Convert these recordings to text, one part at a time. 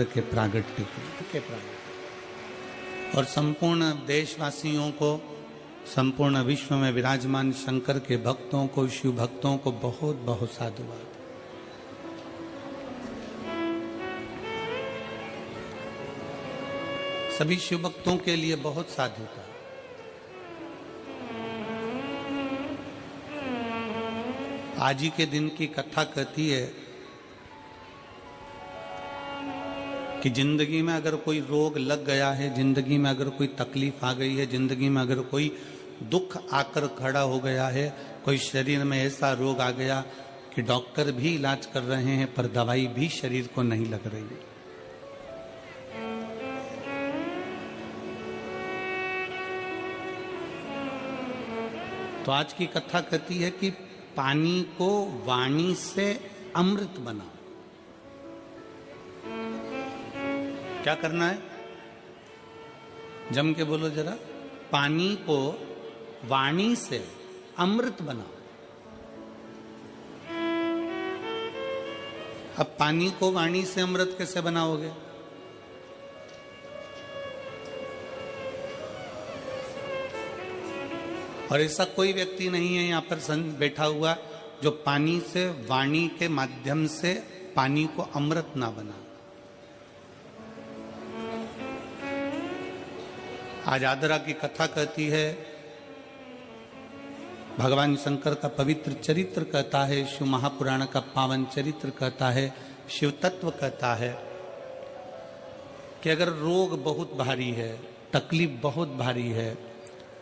के प्रागट्य के और संपूर्ण देशवासियों को, संपूर्ण विश्व में विराजमान शंकर के भक्तों को, शिव भक्तों को बहुत बहुत साधुवाद। सभी शिव भक्तों के लिए बहुत साधुता। आज ही के दिन की कथा कहती है कि जिंदगी में अगर कोई रोग लग गया है, जिंदगी में अगर कोई तकलीफ आ गई है, जिंदगी में अगर कोई दुख आकर खड़ा हो गया है, कोई शरीर में ऐसा रोग आ गया कि डॉक्टर भी इलाज कर रहे हैं पर दवाई भी शरीर को नहीं लग रही है, तो आज की कथा कहती है कि पानी को वाणी से अमृत बनाओ। क्या करना है? जम के बोलो जरा। पानी को वाणी से अमृत बनाओ। अब पानी को वाणी से अमृत कैसे बनाओगे? और ऐसा कोई व्यक्ति नहीं है यहां पर बैठा हुआ जो पानी से, वाणी के माध्यम से पानी को अमृत ना बना। आज आदरा की कथा कहती है, भगवान शंकर का पवित्र चरित्र कहता है, शिव महापुराण का पावन चरित्र कहता है, शिव तत्व कहता है कि अगर रोग बहुत भारी है, तकलीफ बहुत भारी है,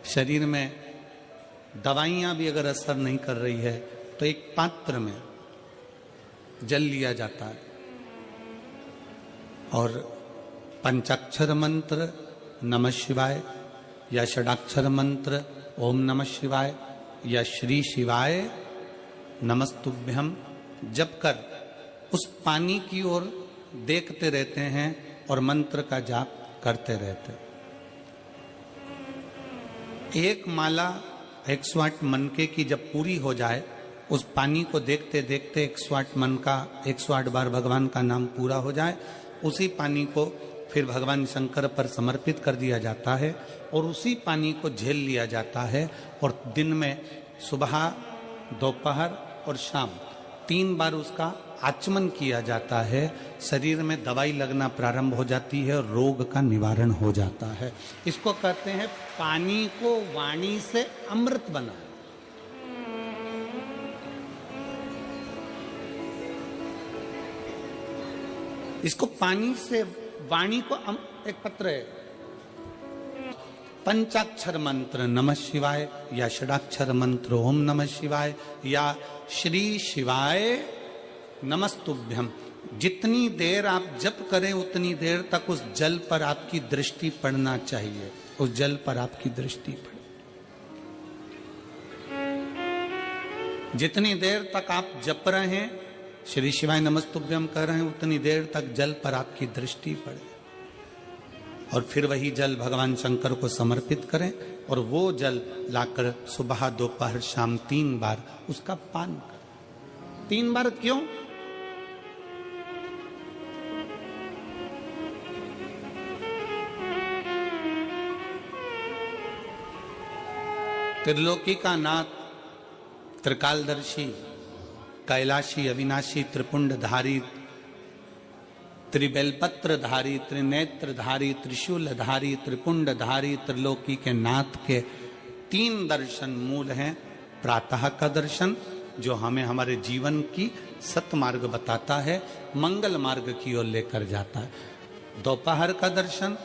शरीर में दवाइयां भी अगर असर नहीं कर रही है, तो एक पात्र में जल लिया जाता है और पंचाक्षर मंत्र नमः शिवाय या षडाक्षर मंत्र ओम नमः शिवाय या श्री शिवाय नमस्तुभ्यम जप कर उस पानी की ओर देखते रहते हैं और मंत्र का जाप करते रहते। एक माला 108 मनके की जब पूरी हो जाए, उस पानी को देखते देखते 108 मन का 108 बार भगवान का नाम पूरा हो जाए, उसी पानी को फिर भगवान शंकर पर समर्पित कर दिया जाता है और उसी पानी को झेल लिया जाता है और दिन में सुबह, दोपहर और शाम 3 बार उसका आचमन किया जाता है। शरीर में दवाई लगना प्रारंभ हो जाती है और रोग का निवारण हो जाता है। इसको कहते हैं पानी को वाणी से अमृत बना। इसको पानी से वाणी को एक पत्र है, पंचाक्षर मंत्र नमः शिवाय या षडाक्षर मंत्र ओम नमः शिवाय या श्री शिवाय नमस्तुभ्यम। जितनी देर आप जप करें उतनी देर तक उस जल पर आपकी दृष्टि पड़ना चाहिए, उस जल पर आपकी दृष्टि पड़े। जितनी देर तक आप जप रहे हैं, श्री शिवाय नमस्तुभ्यम कह रहे हैं, उतनी देर तक जल पर आपकी दृष्टि पड़े और फिर वही जल भगवान शंकर को समर्पित करें और वो जल लाकर सुबह, दोपहर, शाम 3 बार उसका पान करें। 3 बार क्यों? त्रिलोकी का नाथ, त्रिकालदर्शी, कैलाशी, अविनाशी, त्रिपुंडधारी, त्रिबेलपत्रधारी, त्रिनेत्रधारी, त्रिशूलधारी, त्रिपुंडधारी, त्रिलोकी के नाथ के 3 दर्शन मूल हैं। प्रातः का दर्शन जो हमें हमारे जीवन की सतमार्ग बताता है, मंगल मार्ग की ओर लेकर जाता है। दोपहर का दर्शन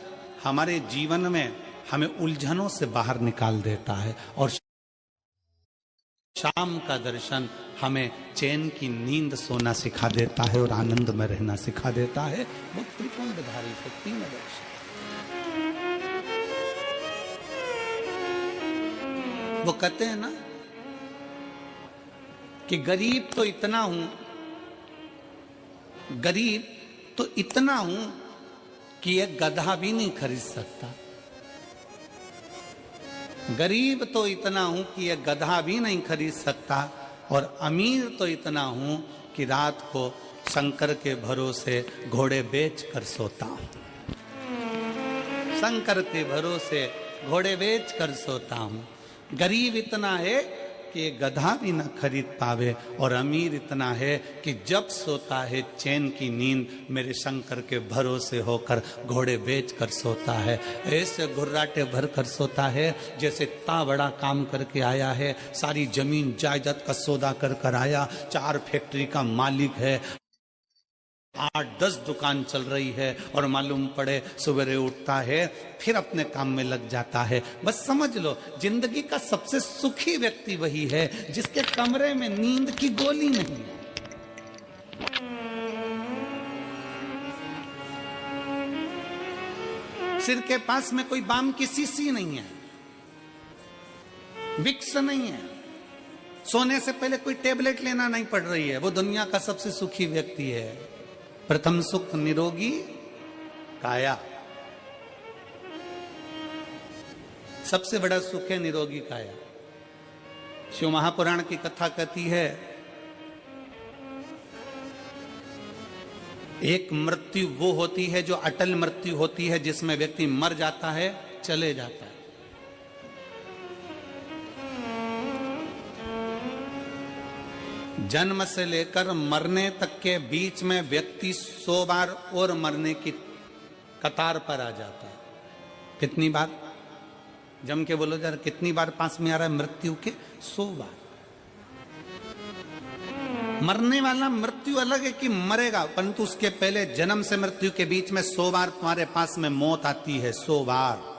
हमारे जीवन में हमें उलझनों से बाहर निकाल देता है और शाम का दर्शन हमें चैन की नींद सोना सिखा देता है और आनंद में रहना सिखा देता है। वो त्रिपुंडधारी के 3 दर्शन। वो कहते हैं ना कि गरीब तो इतना हूं, गरीब तो इतना हूं कि एक गधा भी नहीं खरीद सकता। गरीब तो इतना हूं कि एक गधा भी नहीं खरीद सकता और अमीर तो इतना हूं कि रात को शंकर के भरोसे घोड़े बेच कर सोता हूं, शंकर के भरोसे घोड़े बेच कर सोता हूं। गरीब इतना है कि गधा भी न खरीद पावे, और अमीर इतना है कि जब सोता है चैन की नींद मेरे शंकर के भरोसे होकर घोड़े बेच कर सोता है। ऐसे घुर्राटे भर कर सोता है जैसे इतना बड़ा काम करके आया है, सारी जमीन जायदाद का सौदा कर कर आया, 4 फैक्ट्री का मालिक है, 8-10 दुकान चल रही है, और मालूम पड़े सवेरे उठता है फिर अपने काम में लग जाता है। बस समझ लो जिंदगी का सबसे सुखी व्यक्ति वही है जिसके कमरे में नींद की गोली नहीं है। सिर के पास में कोई बाम की शीशी नहीं है, विक्स नहीं है, सोने से पहले कोई टेबलेट लेना नहीं पड़ रही है। वो दुनिया का सबसे सुखी व्यक्ति है। प्रथम सुख निरोगी काया, सबसे बड़ा सुख है निरोगी काया। शिव महापुराण की कथा कहती है एक मृत्यु वो होती है जो अटल मृत्यु होती है, जिसमें व्यक्ति मर जाता है, चले जाता है। जन्म से लेकर मरने तक के बीच में व्यक्ति 100 बार और मरने की कतार पर आ जाता है। कितनी बार? जम के बोलो जरा, कितनी बार पास में आ रहा है मृत्यु के? 100 बार। मरने वाला मृत्यु अलग है कि मरेगा, परंतु उसके पहले जन्म से मृत्यु के बीच में 100 बार तुम्हारे पास में मौत आती है। 100 बार।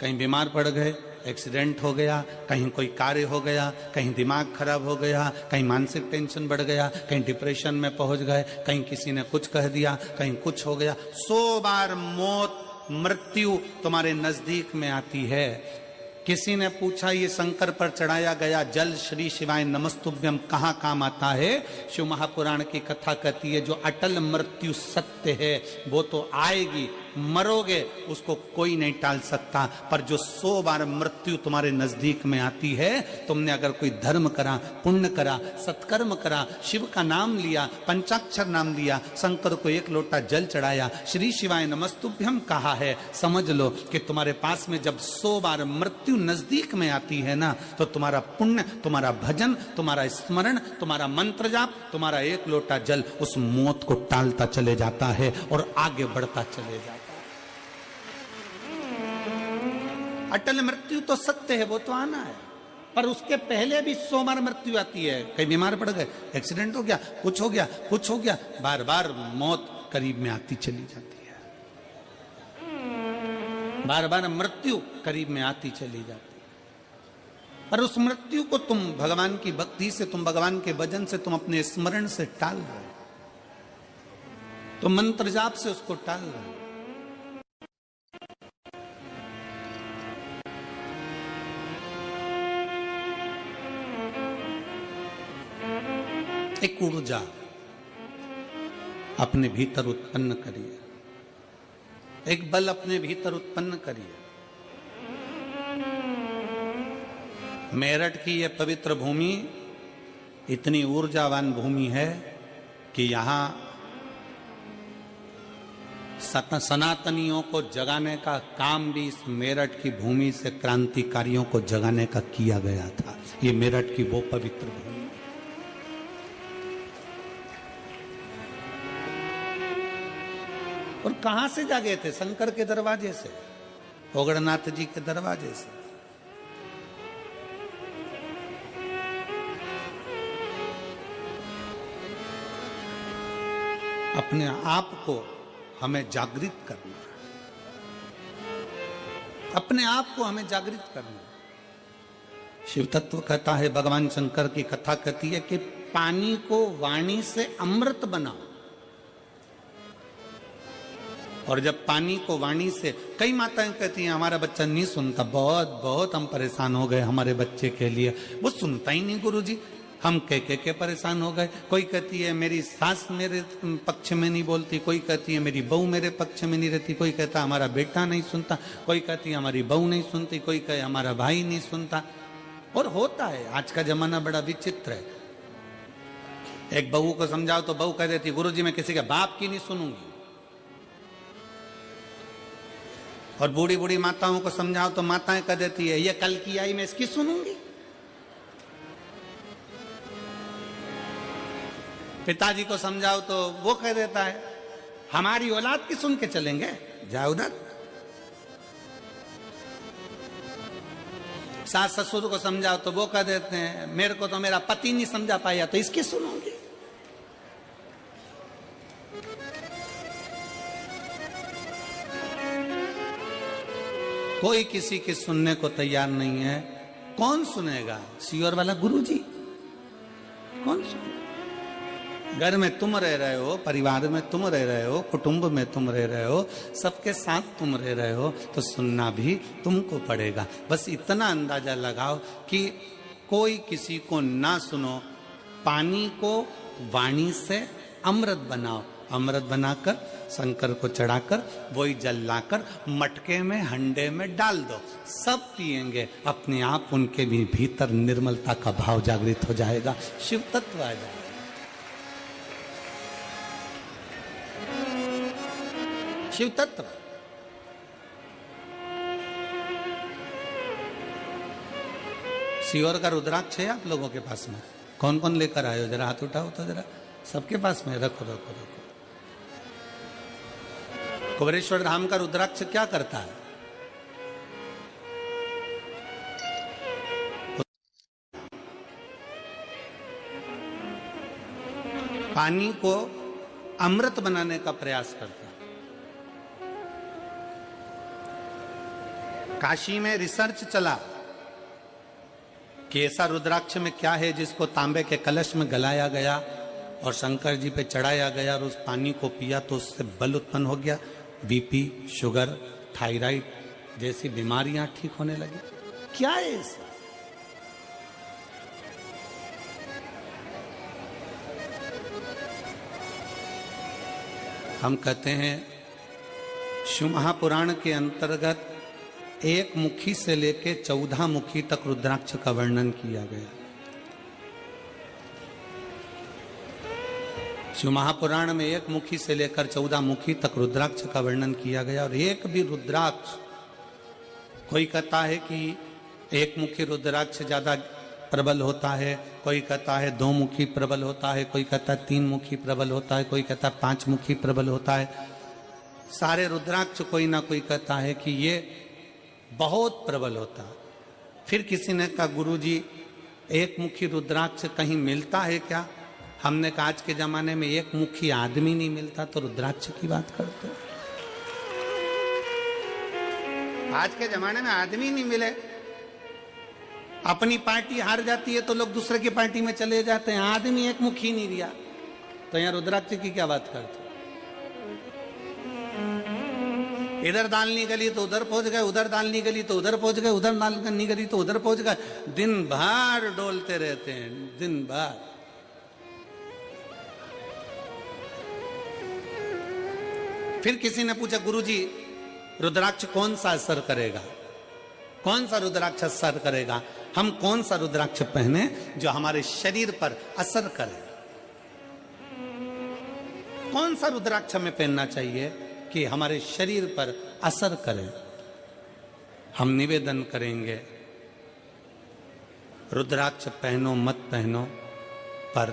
कहीं बीमार पड़ गए, एक्सीडेंट हो गया, कहीं कोई कार्य हो गया, कहीं दिमाग खराब हो गया, कहीं मानसिक टेंशन बढ़ गया, कहीं डिप्रेशन में पहुंच गए, कहीं किसी ने कुछ कह दिया, कहीं कुछ हो गया। 100 बार मौत मृत्यु तुम्हारे नजदीक में आती है। किसी ने पूछा ये शंकर पर चढ़ाया गया जल श्री शिवाय नमस्तुभ्यम कहाँ काम आता है? शिव महापुराण की कथा कहती है जो अटल मृत्यु सत्य है वो तो आएगी, मरोगे उसको कोई नहीं टाल सकता, पर जो 100 बार मृत्यु तुम्हारे नजदीक में आती है, तुमने अगर कोई धर्म करा, पुण्य करा, सत्कर्म करा, शिव का नाम लिया, पंचाक्षर नाम लिया, शंकर को 1 लोटा जल चढ़ाया, श्री शिवाय नमस्तुभ्यम कहा है, समझ लो कि तुम्हारे पास में जब 100 बार मृत्यु नजदीक में आती है ना, तो तुम्हारा पुण्य, तुम्हारा भजन, तुम्हारा स्मरण, तुम्हारा मंत्र जाप, तुम्हारा 1 लोटा जल उस मौत को टालता चले जाता है और आगे बढ़ता चले जाता है। अटल मृत्यु तो सत्य है, वो तो आना है, पर उसके पहले भी 100 बार मृत्यु आती है। कहीं बीमार पड़ गए, एक्सीडेंट हो गया, कुछ हो गया, कुछ हो गया, बार बार मौत करीब में आती चली जाती है, बार बार मृत्यु करीब में आती चली जाती है। पर उस मृत्यु को तुम भगवान की भक्ति से, तुम भगवान के भजन से, तुम अपने स्मरण से टाल रहे हो, तुम मंत्र जाप से उसको टाल रहे हो। एक ऊर्जा अपने भीतर उत्पन्न करिए, एक बल अपने भीतर उत्पन्न करिए। मेरठ की यह पवित्र भूमि इतनी ऊर्जावान भूमि है कि यहां सनातनियों को जगाने का काम भी इस मेरठ की भूमि से क्रांतिकारियों को जगाने का किया गया था। ये मेरठ की वो पवित्र भूमि। और कहां से जागे थे? शंकर के दरवाजे से, ओगड़नाथ जी के दरवाजे से। अपने आप को हमें जागृत करना है, अपने आप को हमें जागृत करना है। शिव तत्व कहता है, भगवान शंकर की कथा कहती है कि पानी को वाणी से अमृत बनाओ। और जब पानी को वाणी से, कई माताएं कहती हैं हमारा बच्चा नहीं सुनता, बहुत बहुत हम परेशान हो गए हमारे बच्चे के लिए, वो सुनता ही नहीं गुरुजी, हम कह के परेशान हो गए। कोई कहती है मेरी सास मेरे पक्ष में नहीं बोलती, कोई कहती है मेरी बहू मेरे पक्ष में नहीं रहती, कोई कहता हमारा बेटा नहीं सुनता, कोई कहती है हमारी बहू नहीं सुनती, कोई कहे हमारा भाई नहीं सुनता। और होता है, आज का जमाना बड़ा विचित्र है। एक बहू को समझाओ तो बहू कह देती गुरुजी मैं किसी के बाप की नहीं सुनूंगी। और बूढ़ी बूढ़ी माताओं को समझाओ तो माताएं कह देती है ये कल की आई मैं इसकी सुनूंगी। पिताजी को समझाओ तो वो कह देता है हमारी औलाद की सुन के चलेंगे, जाओ उधर। सास ससुर को समझाओ तो वो कह देते हैं मेरे को तो मेरा पति नहीं समझा पाया तो इसकी सुनूंगी। कोई किसी की सुनने को तैयार नहीं है। कौन सुनेगा? सियोर वाला गुरुजी कौन सुनेगा? घर में तुम रह रहे हो, परिवार में तुम रह रहे हो, कुटुंब में तुम रह रहे हो, सबके साथ तुम रह रहे हो, तो सुनना भी तुमको पड़ेगा। बस इतना अंदाजा लगाओ कि कोई किसी को ना सुनो। पानी को वाणी से अमृत बनाओ, अमृत बनाकर शंकर को चढ़ाकर वही जल लाकर मटके में हंडे में डाल दो, सब पिएंगे। अपने आप उनके भी भीतर निर्मलता का भाव जागृत हो जाएगा, शिव तत्व आ जाएगा। शिव तत्व। सियोर का रुद्राक्ष है आप लोगों के पास में? कौन कौन लेकर आए हो? जरा हाथ उठाओ तो जरा। सबके पास में? रखो रखो रखो। कुबेरेश्वर धाम का रुद्राक्ष क्या करता है? पानी को अमृत बनाने का प्रयास करता है। काशी में रिसर्च चला कि ऐसा रुद्राक्ष में क्या है जिसको तांबे के कलश में गलाया गया और शंकर जी पे चढ़ाया गया और उस पानी को पिया तो उससे बल उत्पन्न हो गया, बीपी, शुगर, थायराइड जैसी बीमारियां ठीक होने लगी। क्या है ऐसा? हम कहते हैं शिव महापुराण के अंतर्गत एक मुखी से लेके 14 मुखी तक रुद्राक्ष का वर्णन किया गया। शिव महापुराण में एक मुखी से लेकर 14 मुखी तक रुद्राक्ष का वर्णन किया गया। और एक भी रुद्राक्ष, कोई कहता है कि एक मुखी रुद्राक्ष ज्यादा प्रबल होता है, कोई कहता है 2 मुखी प्रबल होता है, कोई कहता है 3 मुखी प्रबल होता है, कोई कहता है 5 मुखी प्रबल होता है। सारे रुद्राक्ष कोई ना कोई कहता है कि ये बहुत प्रबल होता है। फिर किसी ने कहा गुरुजी एक मुखी रुद्राक्ष कहीं मिलता है क्या? हमने कहा आज के जमाने में एक मुखी आदमी नहीं मिलता तो रुद्राक्ष की बात करते हो। आज के जमाने में आदमी नहीं मिले, अपनी पार्टी हार जाती है तो लोग दूसरे की पार्टी में चले जाते हैं। आदमी एक मुखी नहीं दिया तो यहाँ रुद्राक्ष की क्या बात करते? इधर दालनी गली तो उधर पहुंच गए, उधर दालनी गली तो उधर पहुंच गए, उधर दालनी गली तो उधर पहुंच गए। दिन भर डोलते रहते हैं, दिन भर। फिर किसी ने पूछा गुरुजी रुद्राक्ष कौन सा असर करेगा? कौन सा रुद्राक्ष असर करेगा? हम कौन सा रुद्राक्ष पहने जो हमारे शरीर पर असर करे? कौन सा रुद्राक्ष हमें पहनना चाहिए कि हमारे शरीर पर असर करे? हम निवेदन करेंगे रुद्राक्ष पहनो मत पहनो, पर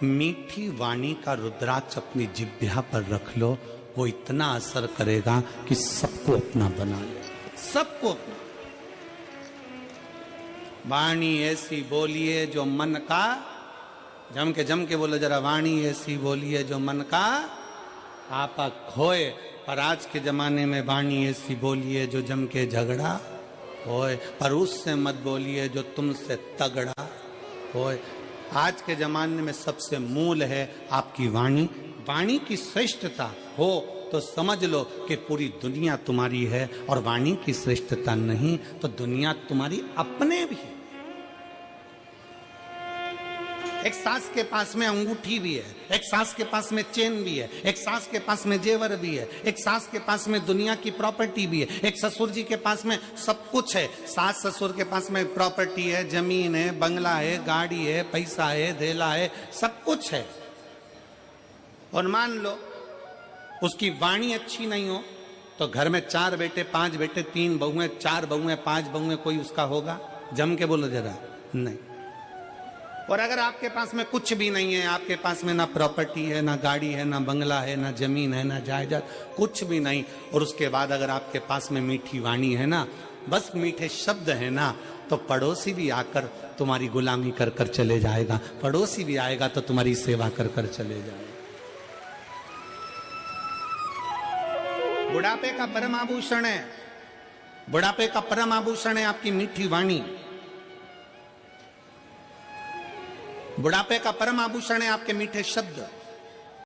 मीठी वाणी का रुद्राक्ष अपनी जिह्वा पर रख लो, वो इतना असर करेगा कि सबको अपना बना ले, सबको अपना। वाणी ऐसी बोलिए जो मन का, जम के बोलो जरा, वाणी ऐसी बोलिए जो मन का आपा खोए। पर आज के जमाने में वाणी ऐसी बोलिए जो जम के झगड़ा होए, पर उससे मत बोलिए जो तुमसे तगड़ा होए। आज के जमाने में सबसे मूल है आपकी वाणी। वाणी की श्रेष्ठता हो तो समझ लो कि पूरी दुनिया तुम्हारी है, और वाणी की श्रेष्ठता नहीं तो दुनिया तुम्हारी अपने भी। एक सास के पास में अंगूठी भी है, एक सास के पास में चेन भी है, एक सास के पास में जेवर भी है, एक सास के पास में दुनिया की प्रॉपर्टी भी है, एक ससुर जी के पास में सब कुछ है। सास ससुर के पास में प्रॉपर्टी है, जमीन है, बंगला है, गाड़ी है, पैसा है, धेला है, सब कुछ है। और मान लो उसकी वाणी अच्छी नहीं हो तो घर में 4 बेटे, 5 बेटे, 3 बहुएं, 4 बहुएं, 5 बहुएं, कोई उसका होगा? जम के बोलो जरा, नहीं। और अगर आपके पास में कुछ भी नहीं है, आपके पास में ना प्रॉपर्टी है, ना गाड़ी है, ना बंगला है, ना जमीन है, ना जायदाद, कुछ भी नहीं, और उसके बाद अगर आपके पास में मीठी वाणी है ना, बस मीठे शब्द है ना, तो पड़ोसी भी आकर तुम्हारी गुलामी कर कर चले जाएगा, पड़ोसी भी आएगा तो तुम्हारी सेवा कर कर चले जाएगा। बुढ़ापे का परम आभूषण है, बुढ़ापे का परम आभूषण है आपकी मीठी वाणी। बुढ़ापे का परम आभूषण है आपके मीठे शब्द।